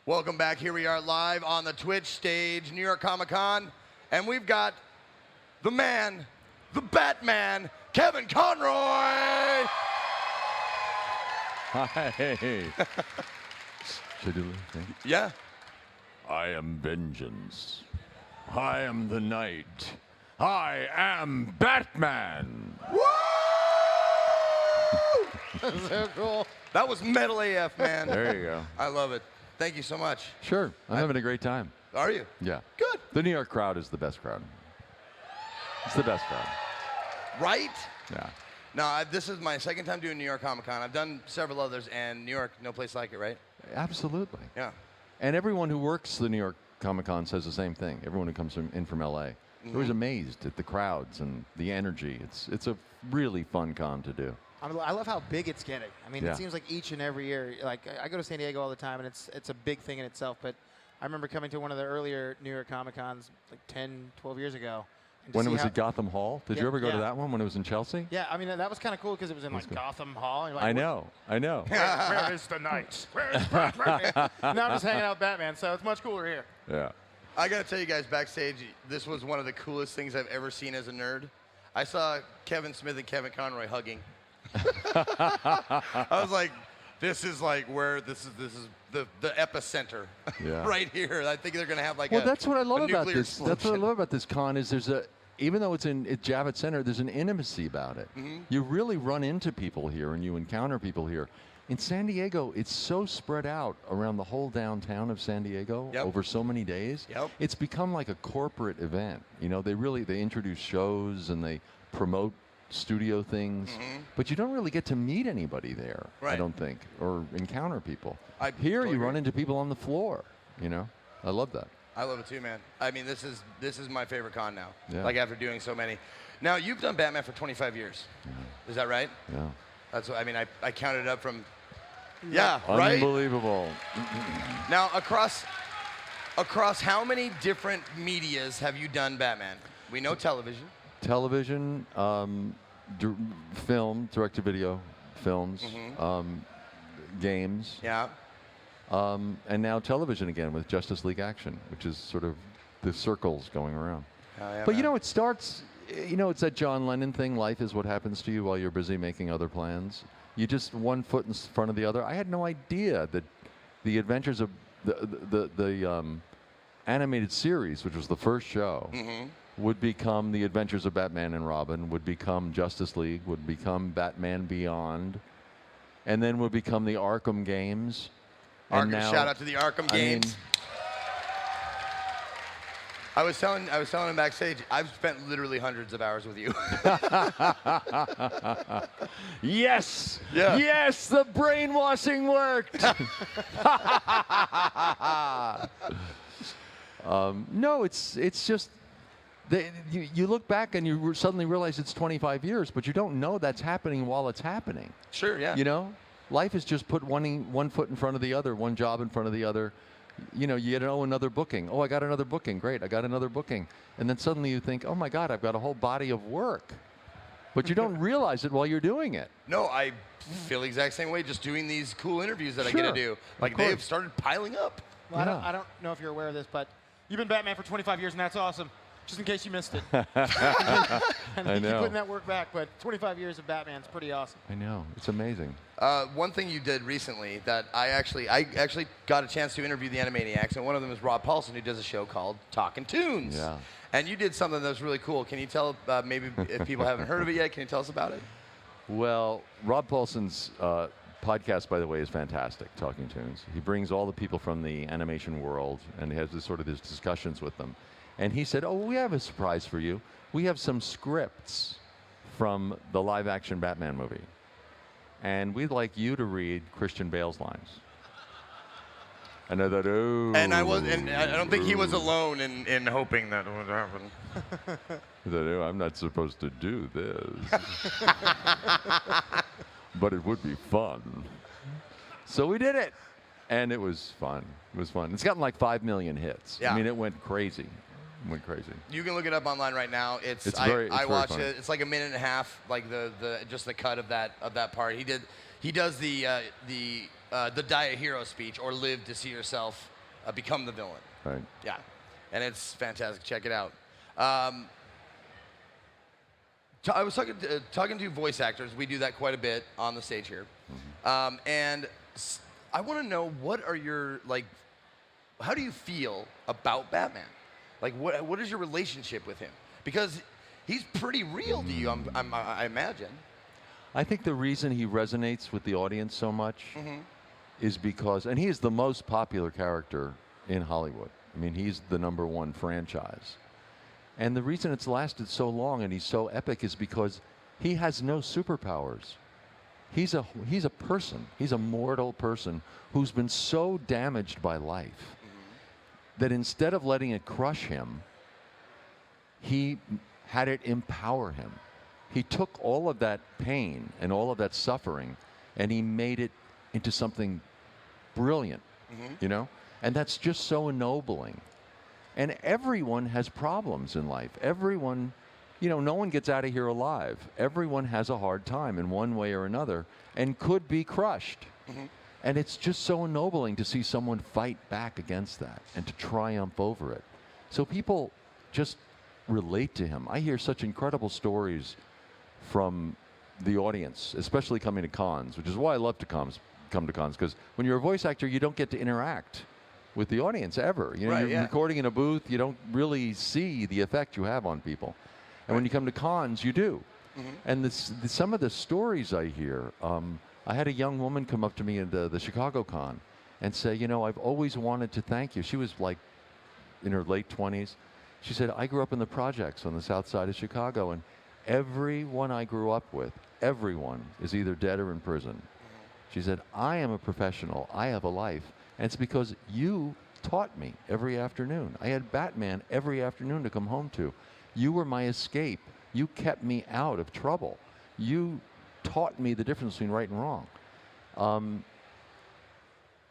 Welcome back. Here we are live on the Twitch stage, New York Comic Con, and we've got the man, the Batman, Kevin Conroy. Hi. Should I do the thing? Yeah. I am vengeance. I am the night. I am Batman. Woo! So cool. That was metal AF, man. There you go. I love it. Thank you so much. Sure. I'm having a great time. Are you? Yeah. Good. The New York crowd is the best crowd. It's the best crowd. Right? Yeah. No, this is my second time doing New York Comic Con. I've done several others, and New York, no place like it, right? Absolutely. Yeah. And everyone who works the New York Comic Con says the same thing. Everyone who comes in from LA. They're always amazed at the crowds and the energy. It's a really fun con to do. I love how big it's getting. I mean, Yeah. it seems like each and every year, like I go to San Diego all the time, and it's a big thing in itself. But I remember coming to one of the earlier New York Comic Cons like 10, 12 years ago. and to When it see was how- at Gotham Hall? Did you ever go to that one when it was in Chelsea? Yeah, I mean, that was kind of cool because it was in like Gotham Hall. And you're like, I know. I know. Where is the knight? Where is Batman? Now I'm just hanging out with Batman, so it's much cooler here. Yeah. I got to tell you guys, backstage, this was one of the coolest things I've ever seen as a nerd. I saw Kevin Smith and Kevin Conroy hugging. I was like, this is like where this is the epicenter Yeah. right here. I think they're going to have like Well, that's what I love a about nuclear this. That's what I explosion. love about this con is there's a, even though it's at Javits Center, there's an intimacy about it. You really run into people here and you encounter people here. In San Diego, it's so spread out around the whole downtown of San Diego Yep. over so many days. Yep. It's become like a corporate event. You know, they introduce shows and they promote studio things, but you don't really get to meet anybody there, I Right. don't think, or encounter people. I Here, totally you run agree. into people on the floor, you know? I love that. I love it too, man. I mean, this is my favorite con now. Yeah. Like after doing so many. Now, you've done Batman for 25 years. Is that right? Yeah. That's what, I mean, I counted up from, yeah, right? Unbelievable. Now, across how many different medias have you done Batman? We know television. Television, film, direct-to-video films, games, Yeah. and now television again with Justice League Action, which is sort of the circles going around. Oh, yeah, But you man. know, it starts, you know, it's that John Lennon thing, life is what happens to you while you're busy making other plans. You just one foot in front of the other. I had no idea that the adventures of the animated series, which was the first show, would become the adventures of Batman and Robin, would become Justice League, would become Batman Beyond, and then would become the Arkham games. And Arkham, now, shout out to the Arkham I mean, games. I was telling him backstage, I've spent literally hundreds of hours with you. yes! Yeah. Yes, the brainwashing worked! No, it's just, you look back and you suddenly realize it's 25 years, but you don't know that's happening while it's happening. Sure, yeah. You know? Life is just put one foot in front of the other, one job in front of the other. You know, you know another booking. Oh, I got another booking. Great, I got another booking. And then suddenly you think, oh my God, I've got a whole body of work. But you don't realize it while you're doing it. No, I feel the exact same way just doing these cool interviews that I get to Sure, do. of Like, course. they've started piling up. Well, Yeah. I don't know if you're aware of this, but you've been Batman for 25 years, and that's awesome. Just in case you missed it. I You know. putting that work back, but 25 years of Batman's pretty awesome. I know. It's amazing. One thing you did recently that I actually got a chance to interview the Animaniacs, and one of them is Rob Paulson, who does a show called Talkin' Tunes. Yeah. And you did something that was really cool. Can you tell, maybe if people haven't heard of it yet, can you tell us about it? Well, Rob Paulson's podcast, by the way, is fantastic, Talking Tunes. He brings all the people from the animation world and he has these discussions with them. And he said, oh, we have a surprise for you. We have some scripts from the live-action Batman movie. And we'd like you to read Christian Bale's lines. And I thought, oh. And I don't think he was alone in hoping that would happen. I thought, oh, I'm not supposed to do this. But it would be fun. So we did it. And it was fun. It was fun. It's gotten like 5 million hits. Yeah. I mean, it went crazy. It went crazy. You can look it up online right now. It's I very watched funny. it. It's like a minute and a half, like just the cut of that part. He does the Die a Hero speech, or live to see yourself become the villain. Right. Yeah, and it's fantastic. Check it out. I was talking to voice actors. We do that quite a bit on the stage here, and I want to know, what are your, like, how do you feel about Batman? Like, what is your relationship with him? Because he's pretty real to you, I imagine. I think the reason he resonates with the audience so much is because, and he is the most popular character in Hollywood. I mean, he's the #1 franchise. And the reason it's lasted so long and he's so epic is because he has no superpowers. He's a person. He's a mortal person who's been so damaged by life that instead of letting it crush him, he had it empower him. He took all of that pain and all of that suffering and he made it into something brilliant, you know? And that's just so ennobling. And everyone has problems in life. Everyone, you know, no one gets out of here alive. Everyone has a hard time in one way or another and could be crushed. And it's just so ennobling to see someone fight back against that and to triumph over it. So people just relate to him. I hear such incredible stories from the audience, especially coming to cons, which is why I love to come to cons, because when you're a voice actor, you don't get to interact with the audience ever. You know, Right, you're yeah. recording in a booth, you don't really see the effect you have on people. And when you come to cons, you do. And some of the stories I hear, I had a young woman come up to me at the Chicago Con and say, you know, I've always wanted to thank you. She was like in her late 20s. She said, I grew up in the projects on the south side of Chicago, and everyone I grew up with, everyone is either dead or in prison. She said, I am a professional. I have a life. And it's because you taught me every afternoon. I had Batman every afternoon to come home to. You were my escape. You kept me out of trouble. You taught me the difference between right and wrong.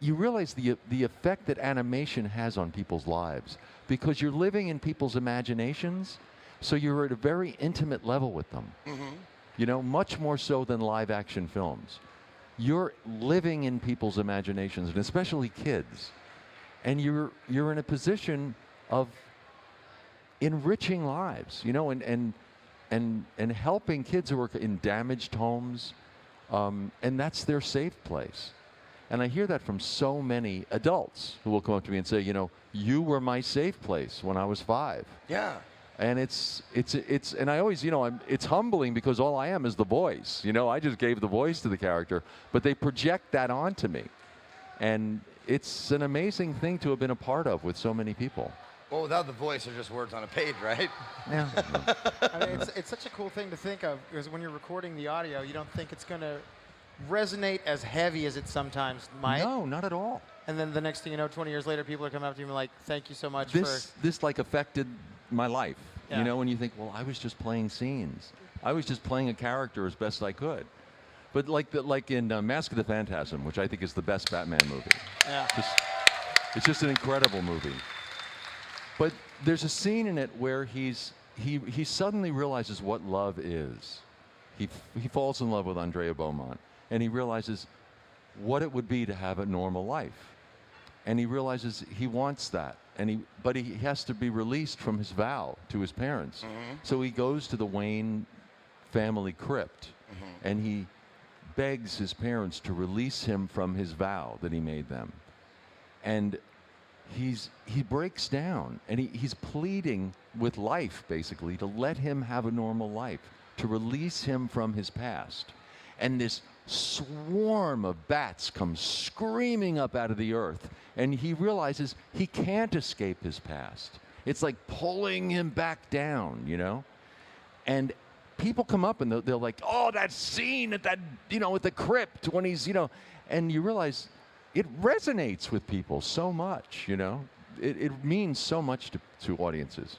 You realize the effect that animation has on people's lives because you're living in people's imaginations, so you're at a very intimate level with them. You know, much more so than live action films. You're living in people's imaginations, and especially kids, and you're in a position of enriching lives, you know, and helping kids who are in damaged homes, and that's their safe place. And I hear that from so many adults who will come up to me and say, you know, you were my safe place when I was 5. Yeah. And it's and I always, you know, it's humbling because all I am is the voice. You know, I just gave the voice to the character, but they project that onto me. And it's an amazing thing to have been a part of with so many people. Well, without the voice, they're just words on a page, right? Yeah. I mean, it's such a cool thing to think of, because when you're recording the audio, you don't think it's going to resonate as heavy as it sometimes might. No, not at all. And then the next thing you know, 20 years later, people are coming up to you and like, thank you so much This like affected my life. Yeah. You know, when you think, well, I was just playing scenes. I was just playing a character as best I could. But like in Mask of the Phantasm, which I think is the best Batman movie. Yeah. It's just an incredible movie. But there's a scene in it where he suddenly realizes what love is. He falls in love with Andrea Beaumont, and he realizes what it would be to have a normal life. And he realizes he wants that, but he has to be released from his vow to his parents. So he goes to the Wayne family crypt, and he begs his parents to release him from his vow that he made them. And he breaks down, and he's pleading with life, basically, to let him have a normal life, to release him from his past. And this swarm of bats comes screaming up out of the earth, and he realizes he can't escape his past. It's like pulling him back down, you know? And people come up and they're like, oh, that scene at the crypt when he's, you know, and you realize it resonates with people so much, you know? It means so much to audiences.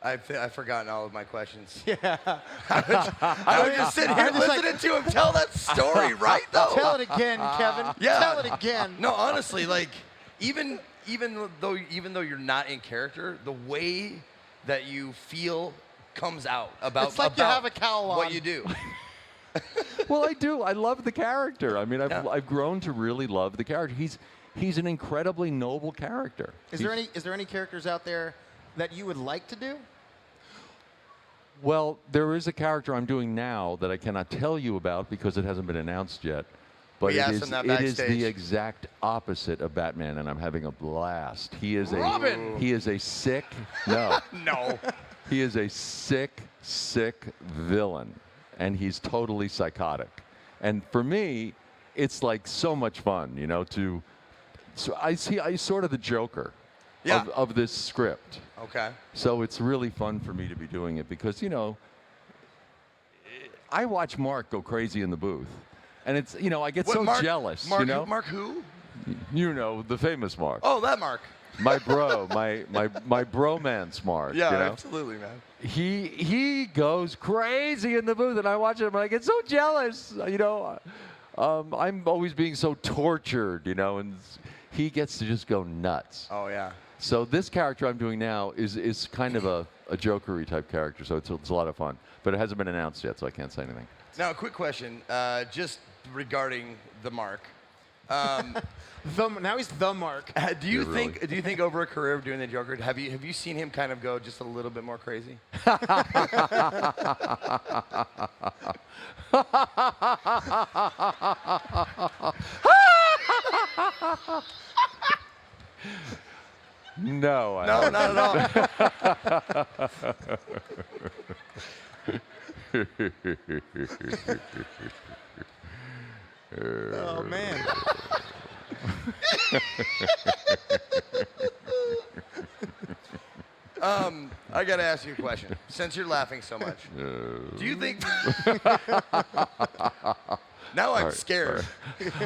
I've forgotten all of my questions. Yeah. I would just sit here listening to him tell that story, right, though? Tell it again, Kevin. Yeah. Tell it again. No, honestly, like, even though you're not in character, the way that you feel comes out about, It's like you have a cowl on. what you do. Well, I do. I love the character. I mean, I've grown to really love the character. he's an incredibly noble character. Is there any characters out there that you would like to do? Well, there is a character I'm doing now that I cannot tell you about because it hasn't been announced yet. But We asked him that backstage. It is the exact opposite of Batman, and I'm having a blast. He is Robin! He is a sick. No. No. He is a sick villain, and he's totally psychotic. And for me, it's like so much fun, you know. So I sort of the Joker of this script. Okay. So it's really fun for me to be doing it because, you know, I watch Mark go crazy in the booth. And it's, you know, I get Mark, jealous, Mark, you know? Mark who? You know, the famous Mark. Oh, that Mark. My bro, my bromance Mark. Yeah, you know? absolutely, man. He goes crazy in the booth, and I watch him, and I get so jealous, you know? I'm always being so tortured, you know, and he gets to just go nuts. Oh, yeah. So this character I'm doing now is kind of a jokery type character, so it's a lot of fun. But it hasn't been announced yet, so I can't say anything. Now, a quick question, just regarding the Mark. Now he's the Mark. Do you think over a career of doing the Joker, have you seen him kind of go just a little bit more crazy? No, I No, haven't. not at all. Oh man. I gotta ask you a question. Since you're laughing so much, do you think? Now I'm scared.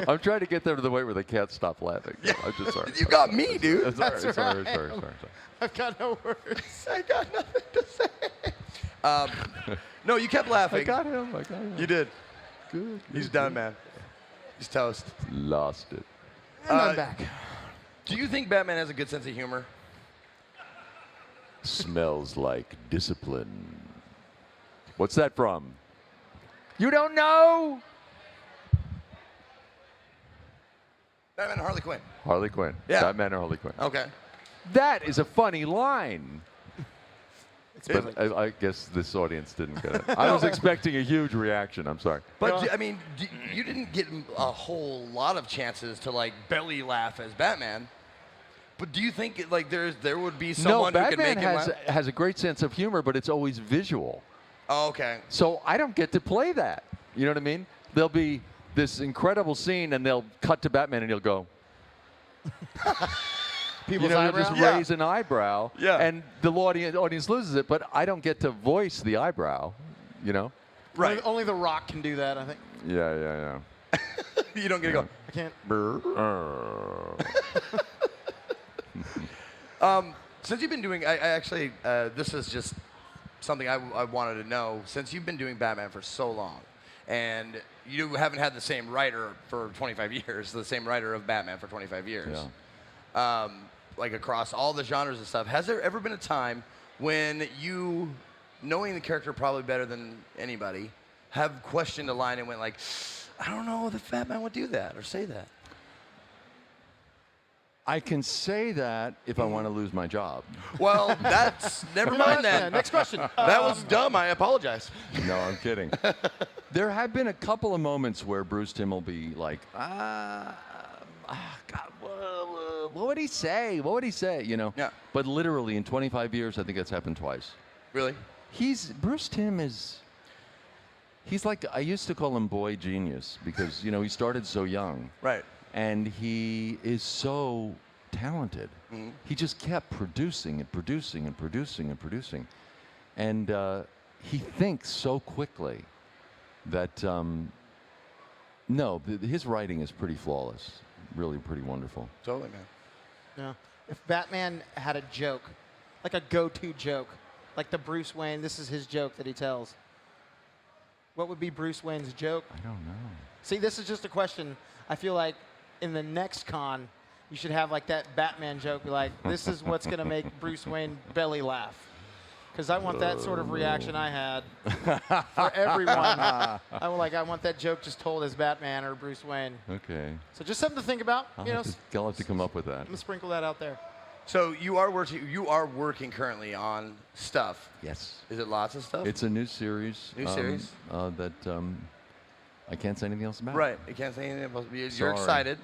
I'm trying to get them to the point where they can't stop laughing. Yeah. I'm just sorry. You got me, dude. Sorry. I've got no words. I got nothing to say. No, you kept laughing. I got him. You did. Good. He's done, man. He's toast. Lost it. And I'm back. Do you think Batman has a good sense of humor? Smells like discipline. What's that from? You don't know? Batman and Harley Quinn. Harley Quinn. Yeah. Batman or Harley Quinn. Okay. That is a funny line. It's But I guess this audience didn't get it. I was expecting a huge reaction. I'm sorry. But I mean, you didn't get a whole lot of chances to like belly laugh as Batman. But do you think like there would be someone who could make him laugh? Batman has a great sense of humor, but it's always visual. Oh, okay. So I don't get to play that. You know what I mean? There'll be this incredible scene, and they'll cut to Batman, and he'll go. People's He'll eyebrows? just raise an eyebrow, Yeah. and the audience loses it. But I don't get to voice the eyebrow. You know? Right. Only The Rock can do that, I think. Yeah. You don't get to go. I can't. Since you've been doing, I actually, this is just something I wanted to know. Since you've been doing Batman for so long, and you haven't had the same writer for 25 years, the same writer of Batman for 25 years, like across all the genres and stuff, has there ever been a time when you, knowing the character probably better than anybody, have questioned a line and went like, I don't know if Batman would do that or say that? I can say that if I want to lose my job. Well, that's never mind that. Next question. That was dumb. I apologize. No, I'm kidding. There have been a couple of moments where Bruce Timm will be like, God, what would he say? What would he say? You know? Yeah. But literally in 25 years, I think that's happened twice. Really? Bruce Timm he's like, I used to call him boy genius because, you know, he started so young. Right. And he is so talented. Mm-hmm. He just kept producing and producing and producing and producing. And he thinks so quickly that, his writing is pretty flawless. Really pretty wonderful. Totally, man. Yeah. If Batman had a joke, like a go-to joke, like the Bruce Wayne, this is his joke that he tells. What would be Bruce Wayne's joke? I don't know. See, this is just a question. I feel like in the next con, you should have like that Batman joke, like, this is what's going to make Bruce Wayne belly laugh. because I want that sort of reaction I had for everyone. I want that joke just told as Batman or Bruce Wayne. Okay. So just something to think about. I'll have to come up with that. I'm gonna sprinkle that out there. So you are working currently on stuff. Yes. Is it lots of stuff? It's a new series. New series? That I can't say anything else about. Right. You can't say anything about. You're Sorry. excited.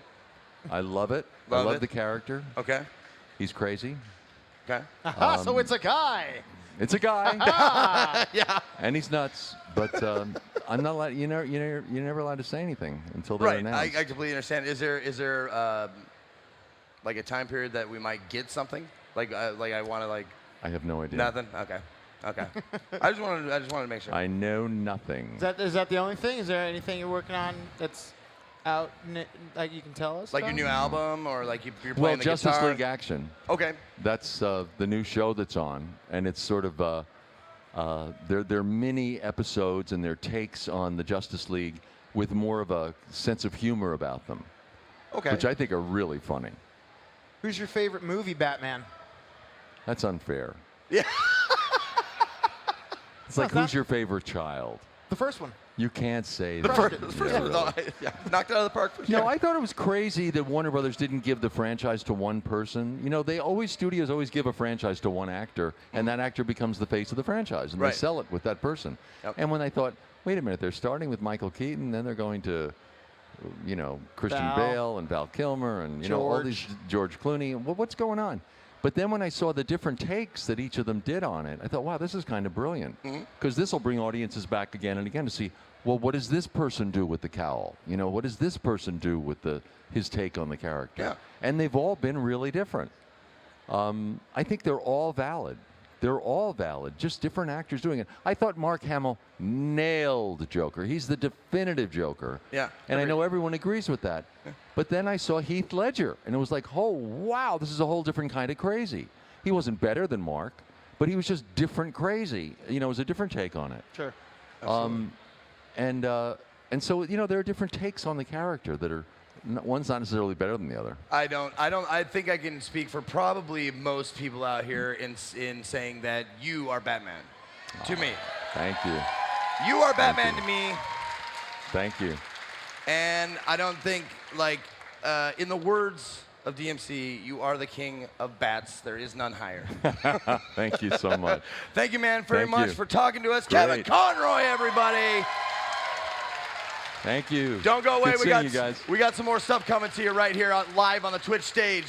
I love it. Love I love it. the character. Okay. He's crazy. Okay. Aha, so it's a guy. It's a guy. Yeah. And he's nuts. But I'm not allowed. You're never allowed to say anything until they're Right. announced. I completely understand. Is there like a time period that we might get something? Like I want to like. I have no idea. Nothing. Okay. Okay. I just wanted to make sure. I know nothing. Is that the only thing? Is there anything you're working on that's out, like you can tell us? Like your about? new album, or like you're playing Well, the Justice guitar? League Action. Okay. That's the new show that's on, and it's sort of they're mini episodes and they're takes on the Justice League with more of a sense of humor about them, Okay. which I think are really funny. Who's your favorite movie, Batman? That's unfair. Yeah. It's like, it's not. who's your favorite child? The first one. You can't say The that. first Yeah, one, really. yeah, knocked it out of the park for sure. No, I thought it was crazy that Warner Brothers didn't give the franchise to one person. You know, studios always give a franchise to one actor, and that actor becomes the face of the franchise, and Right. they sell it with that person. Yep. And when I thought, wait a minute, they're starting with Michael Keaton, then they're going to, Christian Val. Bale and Val Kilmer and, all George. these George Clooney. Well, what's going on? But then when I saw the different takes that each of them did on it, I thought, wow, this is kind of brilliant. Because this will bring audiences back again and again to see, well, what does this person do with the cowl? What does this person do with his take on the character? Yeah. And they've all been really different. I think they're all valid. They're all valid, just different actors doing it. I thought Mark Hamill nailed Joker. He's the definitive Joker. Yeah, And I agreed. know everyone agrees with that. But then I saw Heath Ledger, and it was like, oh, wow, this is a whole different kind of crazy. He wasn't better than Mark, but he was just different crazy. It was a different take on it. Sure. And so, there are different takes on the character that are, one's not necessarily better than the other. I think I can speak for probably most people out here in saying that you are Batman. To me. Thank you. You are Batman you. to me. Thank you. And I don't think, in the words of DMC, you are the king of bats. There is none higher. Thank you so much. Thank you, man, very Thank much you. for talking to us. Kevin Great. Conroy, everybody. Thank you. Don't go away. Good seeing you guys. We got some more stuff coming to you right here live on the Twitch stage.